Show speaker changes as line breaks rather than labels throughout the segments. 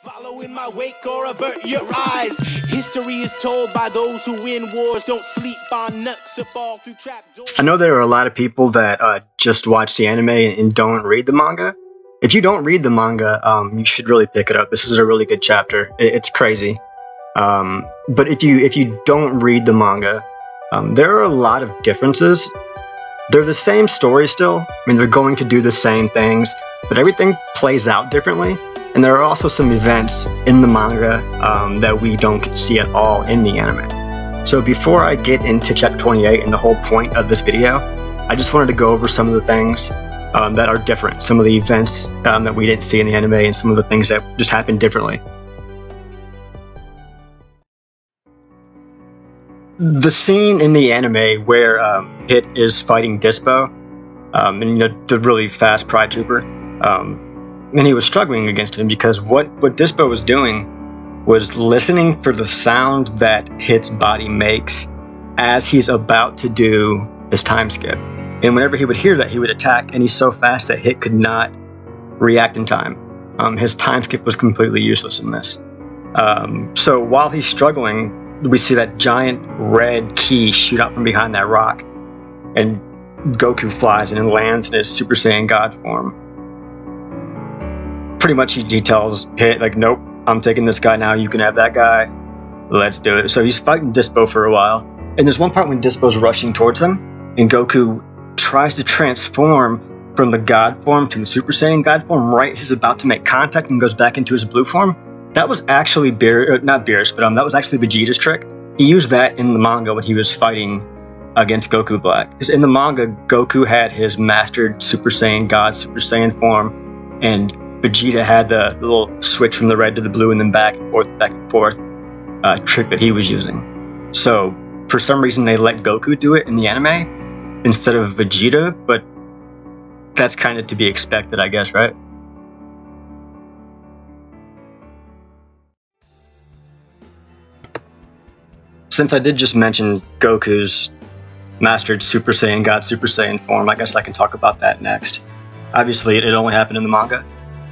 Follow in my wake or avert your eyes. History is told by those who win wars. Don't sleep on nuts or fall through trap doors.
I know there are a lot of people that just watch the anime and don't read the manga. If you don't read the manga, you should really pick it up. This is a really good chapter. It's crazy. But if you don't read the manga, there are a lot of differences. They're the same story still. I mean, they're going to do the same things, but everything plays out differently. And there are also some events in the manga that we don't see at all in the anime. So before I get into chapter 28 and the whole point of this video, I just wanted to go over some of the things that are different, some of the events that we didn't see in the anime, and some of the things that just happened differently. The scene in the anime where Hit is fighting Dispo, and you know, the really fast Pride Trooper, and he was struggling against him because what Dispo was doing was listening for the sound that Hit's body makes as he's about to do his time skip. And whenever he would hear that, he would attack, and he's so fast that Hit could not react in time. His time skip was completely useless in this. So while he's struggling, we see that giant red key shoot out from behind that rock, and Goku flies in and lands in his Super Saiyan God form. Pretty much he tells Hit, like, nope, I'm taking this guy now, you can have that guy, let's do it. So he's fighting Dispo for a while, and there's one part when Dispo's rushing towards him, and Goku tries to transform from the God form to the Super Saiyan God form right as he's about to make contact and goes back into his blue form. That was actually not Beerus, but that was actually Vegeta's trick. He used that in the manga when he was fighting against Goku Black. Because in the manga, Goku had his mastered Super Saiyan God, Super Saiyan form, and Vegeta had the little switch from the red to the blue and then back and forth trick that he was using. So for some reason they let Goku do it in the anime instead of Vegeta, but that's kind of to be expected, I guess, right? Since I did just mention Goku's mastered Super Saiyan God, Super Saiyan form, I guess I can talk about that next. Obviously, it only happened in the manga.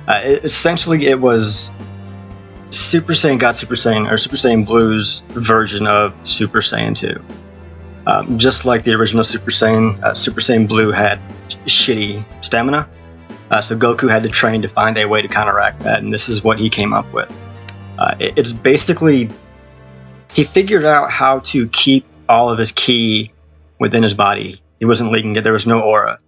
Essentially, it was Super Saiyan God, Super Saiyan, or Super Saiyan Blue's version of Super Saiyan 2. Just like the original Super Saiyan Blue had shitty stamina, so Goku had to train to find a way to counteract that, and this is what he came up with. It's basically, he figured out how to keep all of his ki within his body. He wasn't leaking it, there was no aura.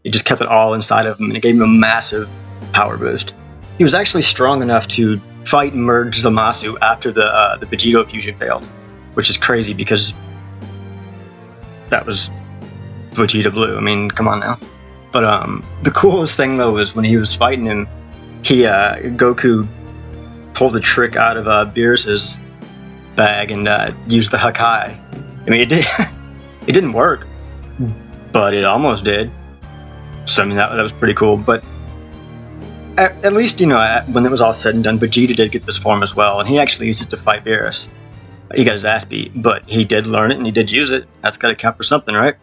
He just kept it all inside of him, and it gave him a massive power boost. He was actually strong enough to fight and merge Zamasu after the Vegito fusion failed, which is crazy because that was Vegeta Blue. I mean, come on now. But the coolest thing though was when he was fighting him, Goku pulled the trick out of Beerus's bag and used the Hakai. I mean, it didn't work, but it almost did. So I mean, that was pretty cool. But at least, you know, when it was all said and done, Vegeta did get this form as well, and he actually used it to fight Beerus. He got his ass beat, but he did learn it and he did use it. That's got to count for something, right?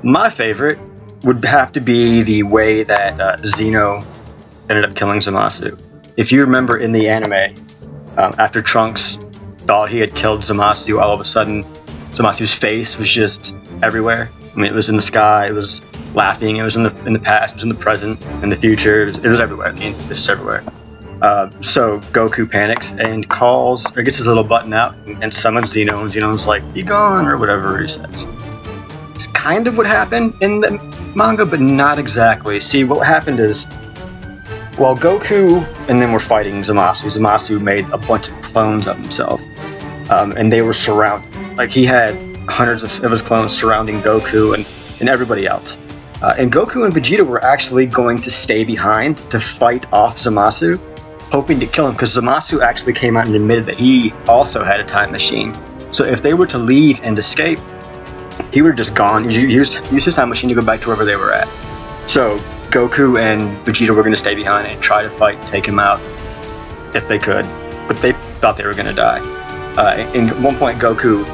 My favorite would have to be the way that Zeno ended up killing Zamasu. If you remember in the anime, after Trunks thought he had killed Zamasu, all of a sudden Zamasu's face was just everywhere. I mean, it was in the sky, it was laughing, it was in the past, it was in the present, in the future, it was everywhere. I mean, it was everywhere. So Goku panics and gets his little button out and summons Zeno, and Zeno's like, "Be gone," or whatever he says. It's kind of what happened in the manga, but not exactly. See, what happened is, while Goku and them were fighting Zamasu, Zamasu made a bunch of clones of himself, and they were surrounded. Like, he had hundreds of his clones surrounding Goku and everybody else. And Goku and Vegeta were actually going to stay behind to fight off Zamasu, hoping to kill him, because Zamasu actually came out and admitted that he also had a time machine. So if they were to leave and escape, he would have just gone. He used his time machine to go back to wherever they were at. So Goku and Vegeta were going to stay behind and try to fight, take him out if they could, but they thought they were going to die. And at one point, Goku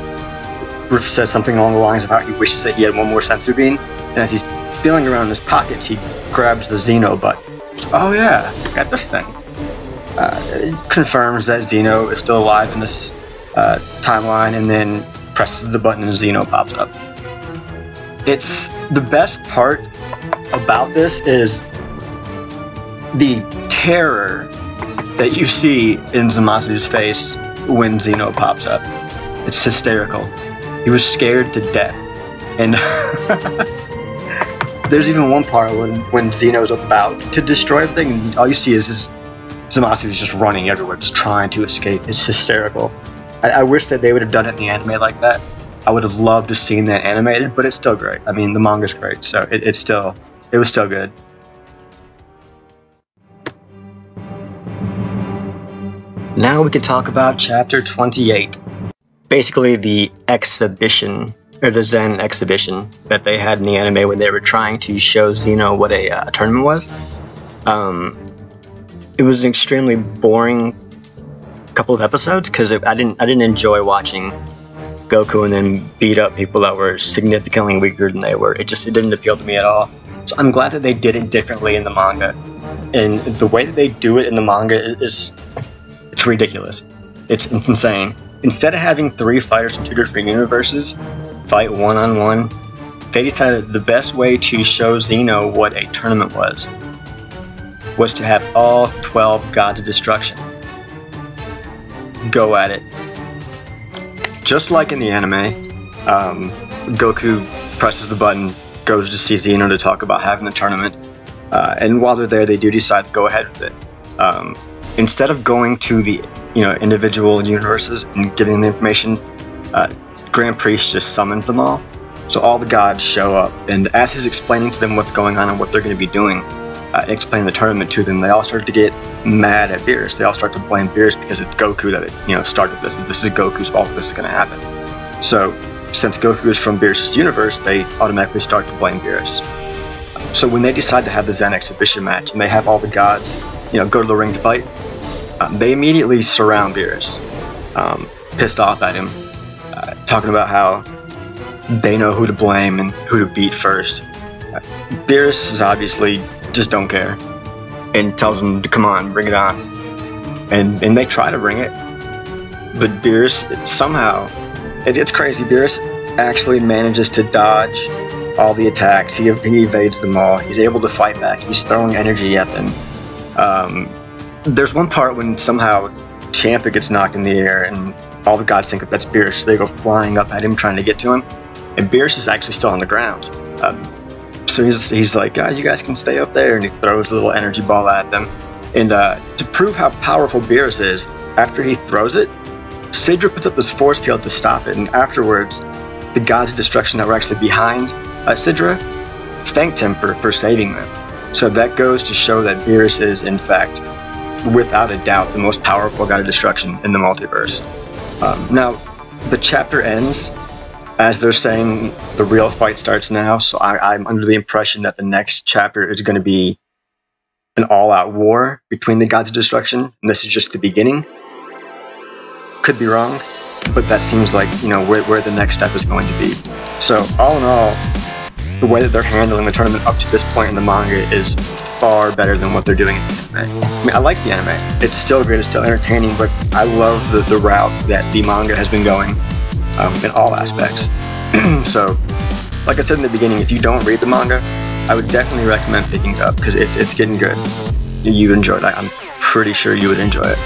says something along the lines of how he wishes that he had one more senzu bean, and as he's feeling around in his pockets, he grabs the Xeno button. Oh yeah, got this thing. It confirms that Xeno is still alive in this timeline, and then presses the button and Xeno pops up. It's the best part about this is the terror that you see in Zamasu's face when Xeno pops up. It's hysterical. He was scared to death. And there's even one part when Xeno's about to destroy the thing, and all you see is Zamasu's just running everywhere, just trying to escape. It's hysterical. I wish that they would have done it in the anime like that. I would have loved to have seen that animated, but it's still great. I mean, the manga's great, so it was still good. Now we can talk about Chapter 28. Basically the exhibition, or the Zen Exhibition that they had in the anime when they were trying to show Xeno what a tournament was. It was an extremely boring couple of episodes because I didn't enjoy watching Goku and then beat up people that were significantly weaker than they were. It didn't appeal to me at all. So I'm glad that they did it differently in the manga, and the way that they do it in the manga it's ridiculous. It's insane. Instead of having 3 fighters from 2 different universes fight one-on-one, they decided the best way to show Xeno what a tournament was to have all 12 gods of destruction go at it. Just like in the anime, Goku presses the button, goes to see Xeno to talk about having the tournament, and while they're there, they do decide to go ahead with it. Instead of going to the individual universes and giving them the information, Grand Priest just summons them all. So all the gods show up, and as he's explaining to them what's going on and what they're going to be doing, explaining the tournament to them, they all start to get mad at Beerus. They all start to blame Beerus because it's Goku that started this, and this is Goku's fault that this is going to happen. So since Goku is from Beerus' universe, they automatically start to blame Beerus. So when they decide to have the Zen Exhibition Match and they have all the gods, go to the ring to fight, they immediately surround Beerus, pissed off at him, talking about how they know who to blame and who to beat first. Beerus is obviously just don't care and tells them to come on, bring it on. And they try to bring it, but Beerus somehow, it's crazy, Beerus actually manages to dodge all the attacks. He evades them all. He's able to fight back. He's throwing energy at them. There's one part when somehow Champa gets knocked in the air and all the gods think that that's Beerus, so they go flying up at him trying to get to him, and Beerus is actually still on the ground. So he's like, you guys can stay up there, and he throws a little energy ball at them. And to prove how powerful Beerus is, after he throws it, Sidra puts up this force field to stop it, and afterwards, the gods of destruction that were actually behind Sidra thanked him for saving them. So that goes to show that Beerus is, in fact, without a doubt, the most powerful god of destruction in the multiverse. Now, the chapter ends as they're saying the real fight starts now, so I'm under the impression that the next chapter is going to be an all-out war between the gods of destruction, and this is just the beginning. Could be wrong, but that seems like, where the next step is going to be. So, all in all, the way that they're handling the tournament up to this point in the manga is far better than what they're doing in the anime. I mean, I like the anime. It's still great, it's still entertaining, but I love the route that the manga has been going in all aspects. So, like I said in the beginning, if you don't read the manga, I would definitely recommend picking it up because it's getting good. You enjoy it. I'm pretty sure you would enjoy it.